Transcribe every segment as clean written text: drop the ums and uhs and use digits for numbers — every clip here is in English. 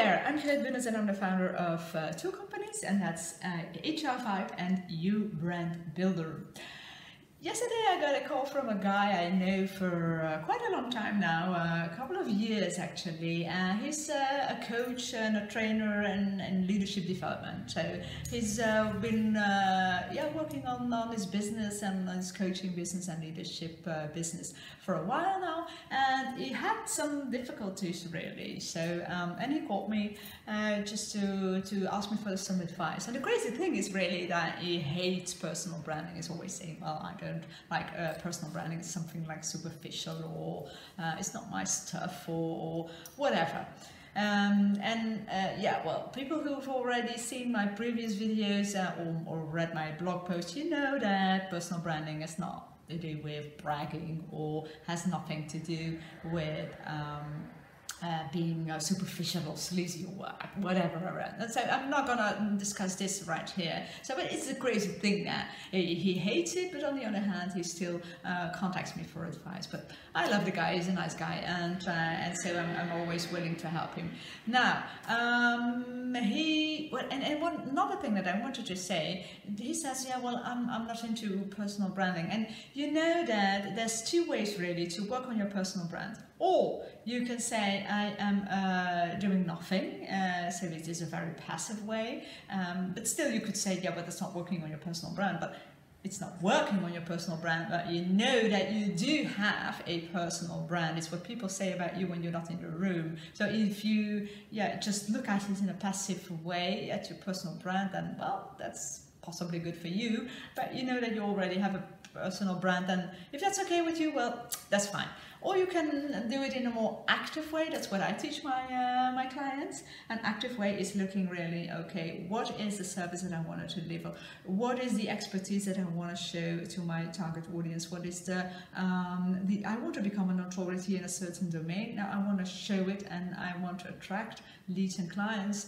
there, I'm Greet Bunnens and I'm the founder of two companies, and that's HR5 and YouBrandBuilder. Yesterday I got a call from a guy I know for quite a long time now, a couple of years actually. He's a coach and a trainer in leadership development. So he's been working on his business and his coaching business and leadership business for a while now, and he had some difficulties really. So and he called me just to ask me for some advice. And the crazy thing is really that he hates personal branding. He's always saying, well, I don't like personal branding, is something like superficial, or it's not my stuff, or whatever. Well, people who've already seen my previous videos or read my blog post, you know that personal branding is not to do with bragging or has nothing to do with being superficial or sleazy or whatever. And so I'm not gonna discuss this right here. So, but it's a crazy thing that he hates it, but on the other hand, he still contacts me for advice. But I love the guy; he's a nice guy, and so I'm always willing to help him. Now, another thing that I wanted to say, he says, yeah, well, I'm not into personal branding, and you know that there's two ways really to work on your personal brand. Or you can say, I am doing nothing, so it is a very passive way, but still you could say, yeah, but that's not working on your personal brand. But it's not working on your personal brand, but you know that you do have a personal brand. It's what people say about you when you're not in the room. So if you just look at it in a passive way at your personal brand, then, well, that's possibly good for you, but you know that you already have a personal brand, and if that's okay with you, well, that's fine. Or you can do it in a more active way. That's what I teach my clients. An active way is looking really, okay, what is the service that I want to deliver? What is the expertise that I want to show to my target audience? What is I want to become an authority in a certain domain. Now I want to show it, and I want to attract leads and clients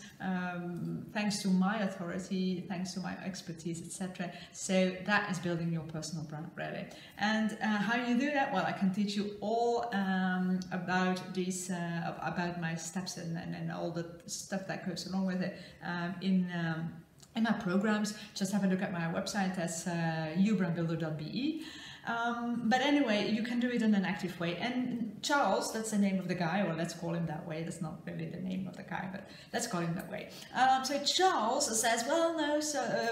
thanks to my authority, thanks to my expertise, etc. So that is building your personal brand really. And how you do that? Well, I can teach you all about these, about my steps and all the stuff that goes along with it in my programs. Just have a look at my website. That's YouBrandBuilder.be. But anyway, you can do it in an active way. And Charles, that's the name of the guy, or let's call him that way. That's not really the name of the guy, but let's call him that way. So Charles says, well, no,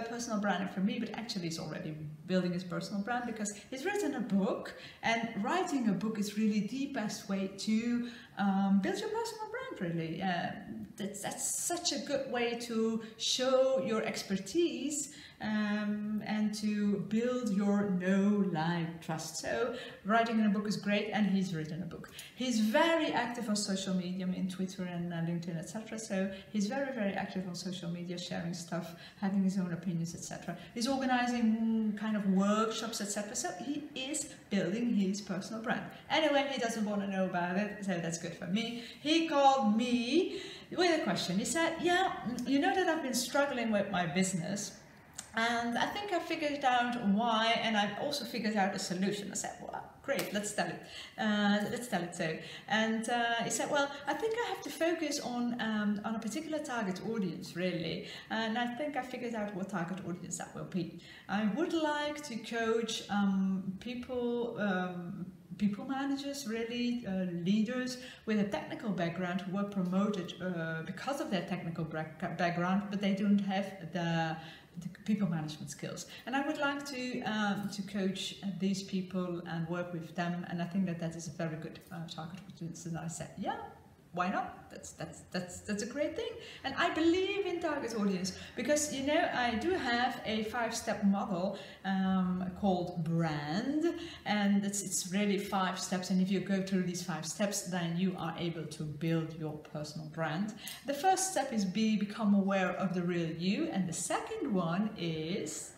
personal branding for me, but actually he's already building his personal brand because he's written a book, and writing a book is really the best way to build your personal brand, really. That's such a good way to show your expertise and to build your know, like, trust. So writing in a book is great, and he's written a book. He's very active on social media, in Twitter and LinkedIn, etc. So he's very, very active on social media, sharing stuff, having his own opinions, etc. He's organizing kind of workshops, etc. So he is building his personal brand. Anyway, he doesn't want to know about it, so that's good for me. He called me with a question. He said, yeah, you know that I've been struggling with my business, and I think I figured out why, and I've also figured out a solution. I said, well, great, let's tell it. So, and he said, well, I think I have to focus on a particular target audience, really. And I think I figured out what target audience that will be. I would like to coach people managers, really, leaders with a technical background who were promoted because of their technical background, but they don't have the people management skills. And I would like to coach these people and work with them, and I think that is a very good target audience. And I said, yeah, why not? That's a great thing. And I believe in target audience because, you know, I do have a 5-step model called B.R.A.N.D, and it's really 5 steps, and if you go through these 5 steps, then you are able to build your personal brand. The first step is become aware of the real you, and the second one is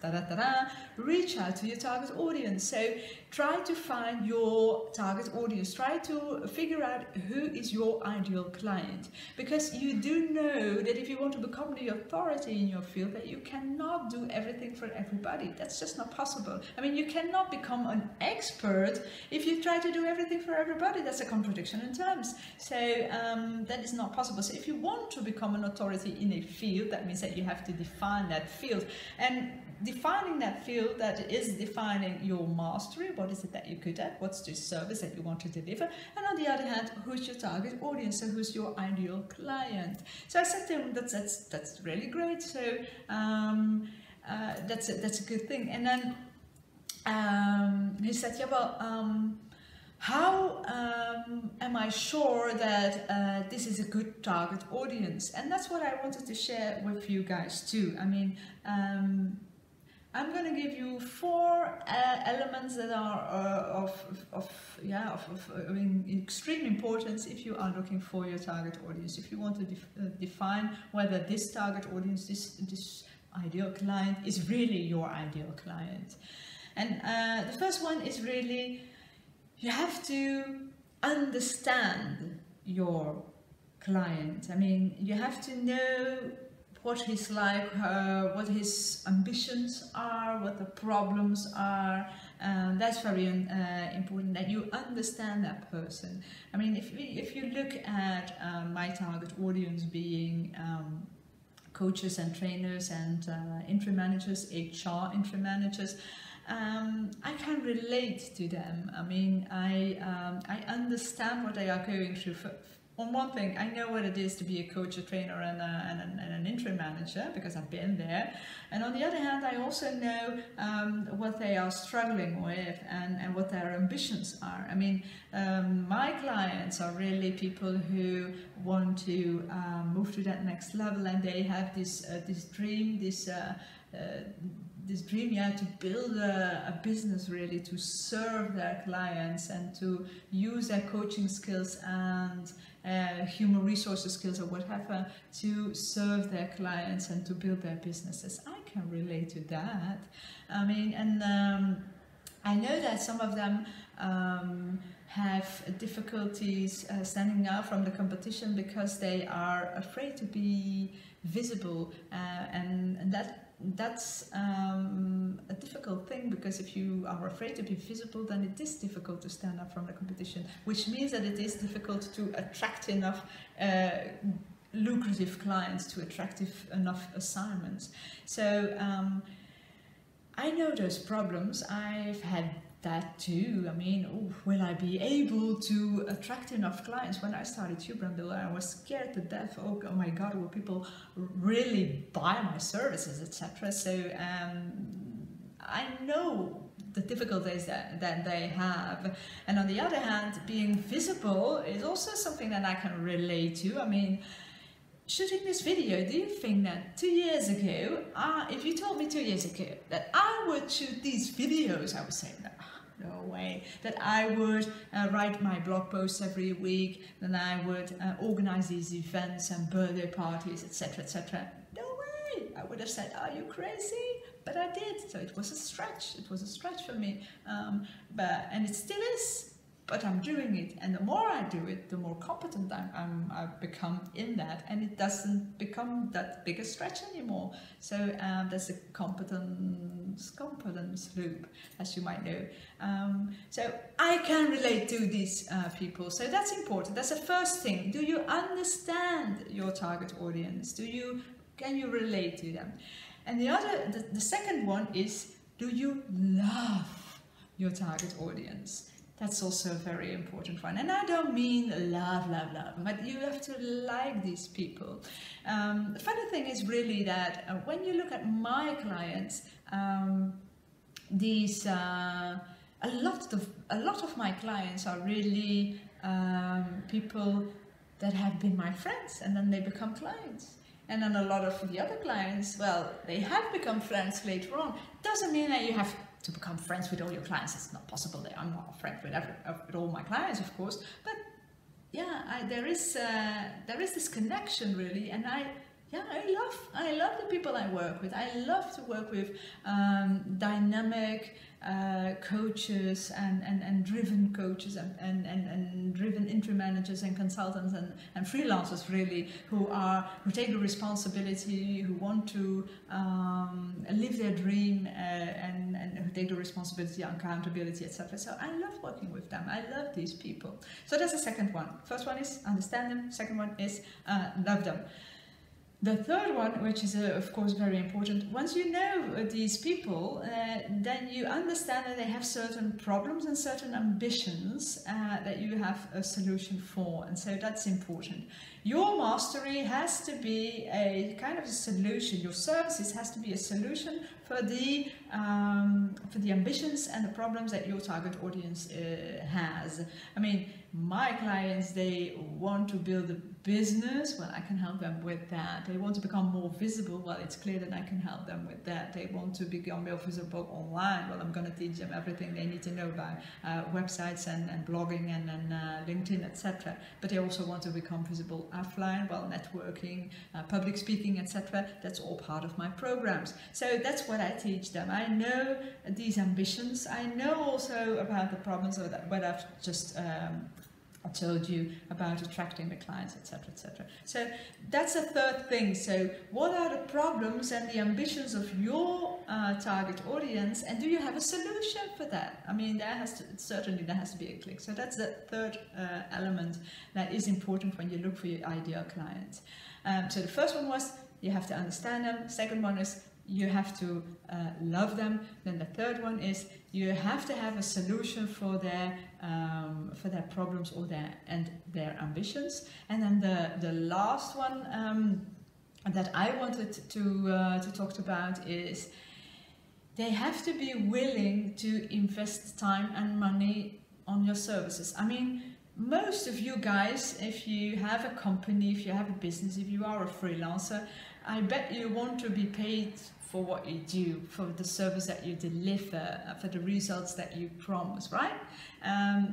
reach out to your target audience. So try to find your target audience, try to figure out who is your ideal ideal client, because you do know that if you want to become the authority in your field, that you cannot do everything for everybody. That's just not possible. I mean, you cannot become an expert if you try to do everything for everybody. That's a contradiction in terms. So that is not possible. So if you want to become an authority in a field, that means that you have to define that field. And defining that field, that is defining your mastery. What is it that you're good at? What's the service that you want to deliver? And on the other hand, who's your target audience? So who's your ideal client? So I said to him, that's really great. So that's a good thing. And then he said, yeah, well, how am I sure that this is a good target audience? And that's what I wanted to share with you guys too. I mean, I'm going to give you 4 elements that are of extreme importance if you are looking for your target audience. If you want to define whether this target audience, this ideal client, is really your ideal client. And the first one is really, you have to understand your client. I mean, you have to know what he's like, what his ambitions are, what the problems are. That's very important, that you understand that person. I mean, if you look at my target audience being coaches and trainers and interim managers, HR interim managers, I can relate to them. I mean, I understand what they are going through. On one thing, I know what it is to be a coach, a trainer, and an interim manager, because I've been there. And on the other hand, I also know what they are struggling with and what their ambitions are. I mean, my clients are really people who want to move to that next level, and they have this dream, this dream, yeah, to build a business, really, to serve their clients and to use their coaching skills and human resources skills or whatever to serve their clients and to build their businesses. I can relate to that. I mean, and I know that some of them have difficulties standing out from the competition because they are afraid to be visible, and that's a difficult thing, because if you are afraid to be visible, then it is difficult to stand up from the competition, which means that it is difficult to attract enough lucrative clients, to attract enough assignments. So I know those problems. I've had that too. I mean, will I be able to attract enough clients? When I started YouBrandBuilder, I was scared to death. Oh my God, will people really buy my services, etc.? So I know the difficulties that they have. And on the other hand, being visible is also something that I can relate to. I mean, shooting this video, do you think that 2 years ago, if you told me 2 years ago that I would shoot these videos, I would say, no way. That I would write my blog posts every week, then I would organize these events and birthday parties, etc., etc. No way! I would have said, are you crazy? But I did, so it was a stretch. It was a stretch for me, and it still is. But I'm doing it, and the more I do it, the more competent I've become in that, and it doesn't become that big a stretch anymore. So there's a competence loop, as you might know. So I can relate to these people. So that's important. That's the first thing. Do you understand your target audience? Can you relate to them? And the second one is, do you love your target audience? That's also a very important one. And I don't mean love, but you have to like these people. The funny thing is really that when you look at my clients, a lot of my clients are really people that have been my friends, and then they become clients. And then a lot of the other clients, well, they have become friends later on. Doesn't mean that you have to become friends with all your clients. It's not possible. I'm not a friend with all my clients, of course. But yeah, there is this connection, really, and I love the people I work with. I love to work with dynamic, coaches and driven coaches and driven interim managers and consultants and freelancers really who take the responsibility, who want to live their dream and who take the responsibility, accountability, etc. So I love working with them. I love these people. So that's the second one. First one is understand them. Second one is love them. The third one, which is of course very important, once you know these people, then you understand that they have certain problems and certain ambitions that you have a solution for, and so that's important. Your mastery has to be a kind of a solution. Your services has to be a solution for the ambitions and the problems that your target audience has. I mean, my clients, they want to build a business. Well, I can help them with that. They want to become more visible. Well, it's clear that I can help them with that. They want to become more visible online. Well, I'm going to teach them everything they need to know about websites and blogging and LinkedIn, etc. But they also want to become visible offline. Well, networking, public speaking, etc. That's all part of my programs. So that's what I teach them. I know these ambitions. I know also about the problems that what I've just told you about attracting the clients, etc., etc. So that's a third thing. So what are the problems and the ambitions of your target audience, and do you have a solution for that? I mean, certainly there has to be a click. So that's the third element that is important when you look for your ideal client. So the first one was you have to understand them. Second one is you have to love them. Then the third one is you have to have a solution for their problems or their ambitions. And then the last one that I wanted to talk about is they have to be willing to invest time and money on your services. I mean, most of you guys, if you have a company, if you have a business, if you are a freelancer, I bet you want to be paid for what you do, for the service that you deliver, for the results that you promise, right?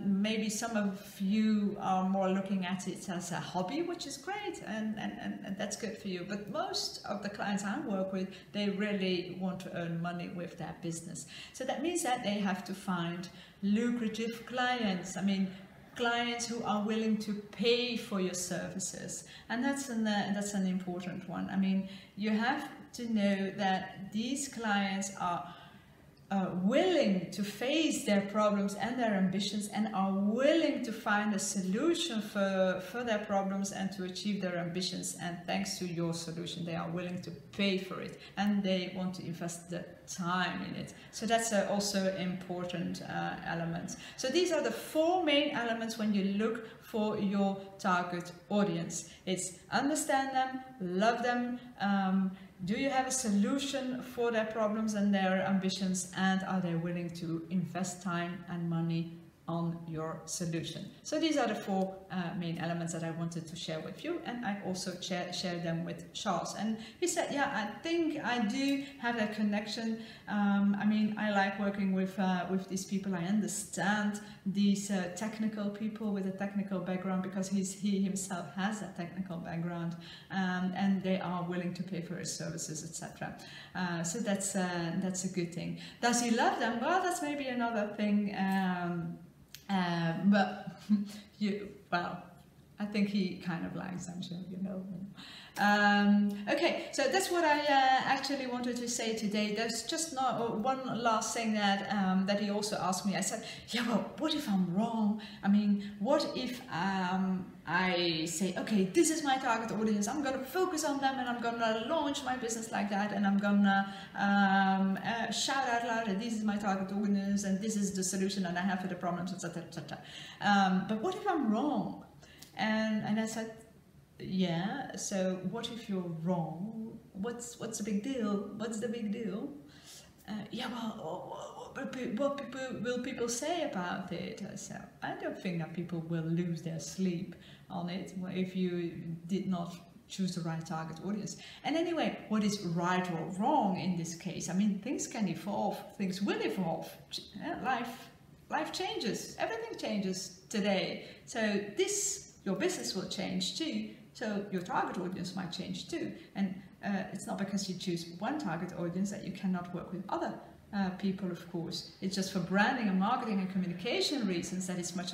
Maybe some of you are more looking at it as a hobby, which is great, and that's good for you. But most of the clients I work with, they really want to earn money with their business. So that means that they have to find lucrative clients. I mean, clients who are willing to pay for your services, and that's an important one. I mean, you have to know that these clients are willing to face their problems and their ambitions and are willing to find a solution for their problems and to achieve their ambitions, and thanks to your solution they are willing to pay for it and they want to invest the time in it. So that's also important element. So these are the four main elements when you look for your target audience. It's understand them, love them, do you have a solution for their problems and their ambitions, and are they willing to invest time and money on your solution? So these are the four main elements that I wanted to share with you, and I also share them with Charles. And he said, yeah, I think I do have that connection. I mean, I like working with these people. I understand these technical people with a technical background, because he himself has a technical background, and they are willing to pay for his services, etc. So that's a good thing. Does he love them? Well, that's maybe another thing. But I think he kind of likes them, so you know. Okay, so that's what I actually wanted to say today. There's just one last thing that he also asked me. I said, yeah, well, what if I'm wrong? I mean, what if I say, okay, this is my target audience, I'm going to focus on them and I'm going to launch my business like that, and I'm going to shout out loud that this is my target audience and this is the solution that I have for the problems, etc., etc. But what if I'm wrong? And I said, yeah, so what if you're wrong? What's the big deal? What's the big deal? Yeah, well, what will people say about it? I said, I don't think that people will lose their sleep on it if you did not choose the right target audience. And anyway, what is right or wrong in this case? I mean, things can evolve, things will evolve. Life changes, everything changes today. So your business will change too. So your target audience might change too. And it's not because you choose one target audience that you cannot work with other people, of course. It's just for branding and marketing and communication reasons that it's much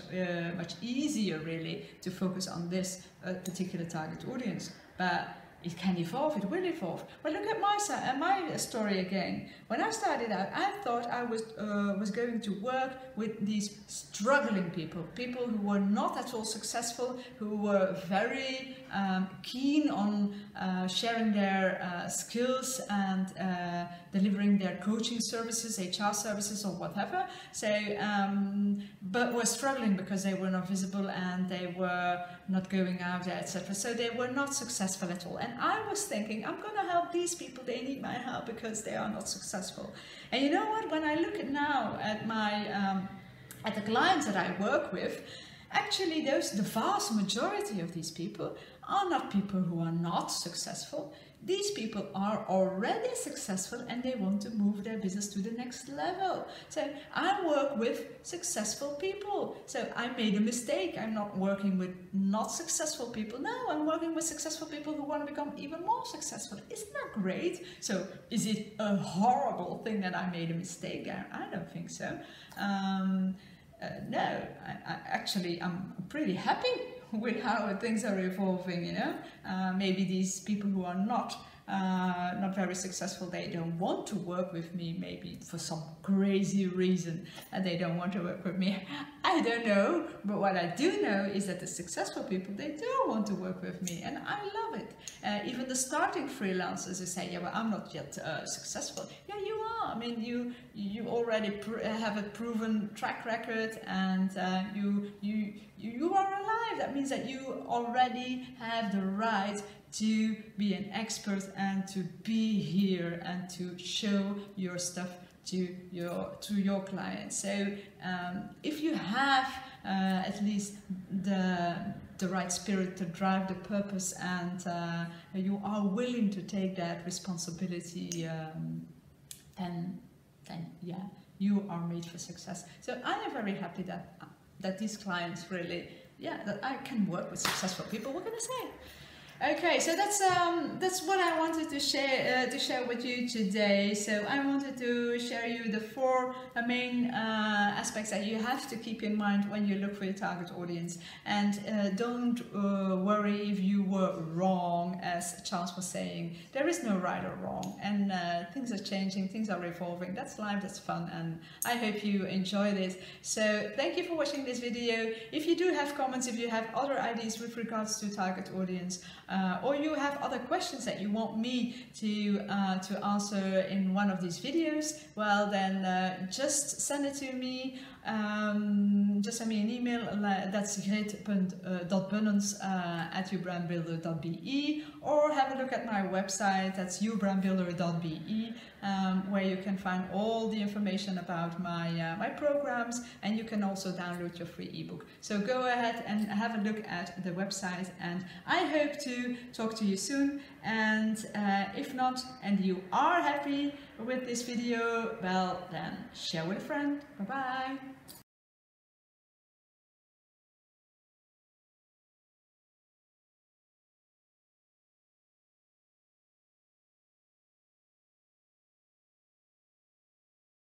easier really to focus on this particular target audience. But it can evolve, it will evolve. But look at my story again. When I started out, I thought I was going to work with these struggling people, people who were not at all successful, who were very keen on sharing their skills and delivering their coaching services, HR services or whatever. So, but were struggling because they were not visible and they were not going out there, etc. So they were not successful at all. And I was thinking, I'm going to help these people, they need my help because they are not successful. And you know what, when I look at now at my at the clients that I work with, actually the vast majority of these people are not people who are not successful. These people are already successful and they want to move their business to the next level. So I work with successful people. So I made a mistake. I'm not working with not successful people. No, I'm working with successful people who want to become even more successful. Isn't that great? So is it a horrible thing that I made a mistake there? I don't think so. No, actually I'm pretty happy with how things are evolving, you know. Maybe these people who are not very successful, they don't want to work with me, maybe for some crazy reason, and they don't want to work with me. I don't know, but what I do know is that the successful people, they do want to work with me, and I love it. Even the starting freelancers who say, yeah, but I'm not yet successful. Yeah, you are. I mean, you already have a proven track record, and you are alive. That means that you already have the right to be an expert and to be here and to show your stuff to your clients. So if you have at least the right spirit to drive the purpose, and you are willing to take that responsibility, then yeah, you are made for success. So I am very happy that these clients really, yeah, that I can work with successful people. What can I say? Okay, so that's what I wanted to share with you today. So I wanted to share you the 4 main aspects that you have to keep in mind when you look for your target audience. And don't worry if you were wrong, as Charles was saying. There is no right or wrong, and things are changing, things are evolving. That's life, that's fun, and I hope you enjoy this. So thank you for watching this video. If you do have comments, if you have other ideas with regards to target audience, or you have other questions that you want me to answer in one of these videos, well then just send it to me. Just send me an email. That's Greet.Bunnens at YouBrandBuilder.be, or have a look at my website. That's YouBrandBuilder.be, where you can find all the information about my programs, and you can also download your free ebook. So go ahead and have a look at the website, and I hope to talk to you soon. And if not, and you are happy with this video, well then share with a friend. Bye bye.